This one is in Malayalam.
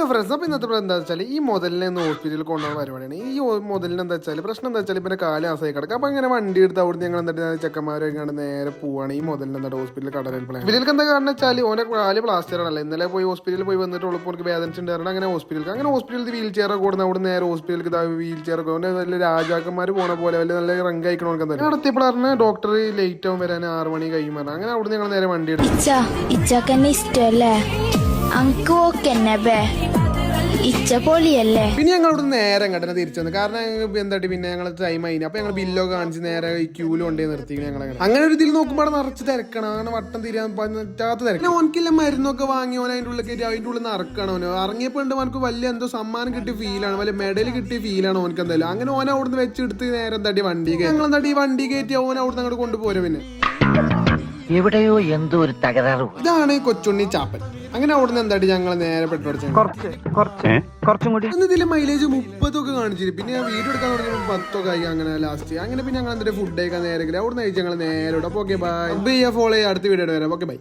ഫ്രണ്ട്സ്, അപ്പോൾ ഇന്നത്തെ എന്താ വെച്ചാൽ ഈ മുതലിനെ ഒന്ന് ഹോസ്പിറ്റലിൽ കൊണ്ടുപോകുന്ന പരിപാടിയാണ്. ഈ മുതലിന് എന്താ വെച്ചാൽ പ്രശ്നം എന്താ വെച്ചാൽ പിന്നെ കാല് ആസായി കിടക്കുക. അപ്പോൾ അങ്ങനെ വണ്ടി എടുത്ത് അവിടുന്ന് ഞങ്ങൾ എന്നിട്ട് ചെക്കന്മാരും കണ്ട് നേരെ പോവാണ് ഈ മുതലിന് എന്നിട്ട് ഹോസ്പിറ്റലിൽ കടലിൽ. ഇവർക്ക് എന്താ കാരണം വെച്ചാൽ ഓനെ കാല് പ്ലാസ്റ്ററാണല്ലോ. ഇന്നലെ പോയി ഹോസ്പിറ്റലിൽ പോയി വന്നിട്ട് ഉള്ളപ്പോൾ വേദന ഉണ്ടായിരുന്നു. അങ്ങനെ ഹോസ്പിറ്റലിൽ വീൽ ചെയർ കൊടുക്കുന്ന അവിടെ നേരെ ഹോസ്പിറ്റലിൽ വീൽ ചെയർ വലിയ രാജാക്കന്മാർ പോണ പോലെ വലിയ നല്ല റങ്ക് അയക്കണോക്കെ തന്നെ നടത്തിയപ്പോൾ പറഞ്ഞ ഡോക്ടർ ലേറ്റ് ആവും വരാൻ 6 മണി കഴിയും പറഞ്ഞു. അങ്ങനെ അവിടെ ഞങ്ങൾ നേരെ വണ്ടി എടുത്തു. പിന്നെ ഞങ്ങൾ ഇവിടെ നേരെ കണ്ടനെ തിരിച്ചു വന്നു. കാരണം എന്താട്ടി പിന്നെ ഞങ്ങൾ ടൈം ആയിന്. അപ്പൊ ഞങ്ങൾ ബില്ലൊക്കെ കാണിച്ച് നേരെ ക്യൂല് കൊണ്ടേ നിർത്തി ഞങ്ങൾ. അങ്ങനെ ഒരു ഇതിൽ നോക്കുമ്പോൾ നിറച്ച് തിരക്കണം. അങ്ങനെ വട്ടം തിരിയാൻ പറ്റാത്ത തിരക്കണം. ഓനക്കില്ല മരുന്നൊക്കെ വാങ്ങി ഓൻ അതിൻ്റെ ഉള്ളിൽ കയറ്റി അതിൻ്റെ ഉള്ളിൽ നിന്ന് ഇറക്കണം. ഓനോ ഇറങ്ങിയപ്പോൾ ഉണ്ട് ഓനക്ക് വലിയ എന്തോ സമ്മാനം കിട്ടിയ ഫീലാണ്, വലിയ മെഡൽ കിട്ടിയ ഫീലാണ് ഓനക്ക് എന്തായാലും. അങ്ങനെ ഓൻ അവിടുന്ന് വെച്ചെടുത്ത് നേരെ എന്താട്ടി വണ്ടി കയറ്റി. ഞങ്ങൾ എന്താട്ടി വണ്ടി കയറ്റി ഓൻ അവിടുന്ന് അങ്ങോട്ട് കൊണ്ടുപോരും. പിന്നെ എവിടെയോ എന്തോ ഒരു തകരാറ്. ഇതാണ് കൊച്ചുണ്ണി ചാപ്പൻ. അങ്ങനെ അവിടുന്ന് എന്താട്ടി ഞങ്ങൾ നേരെ പെട്രോൾ ഇതില് മൈലേജ് 30 ഒക്കെ കാണിച്ചിട്ട് പിന്നെ വീഡിയോ എടുക്കാൻ തുടങ്ങിയപ്പോൾ 10 ഒക്കെ ആയി. അങ്ങനെ ലാസ്റ്റ് അങ്ങനെ പിന്നെ ഞങ്ങൾ എന്താ ഫുഡ് കഴിക്കാൻ നേരെ അവിടുന്ന് അയച്ചു ഞങ്ങൾ നേരെ. ഓക്കെ ബൈ, ഫോളോ ചെയ്യാം. അടുത്ത വീഡിയോ വരാം. Okay bye.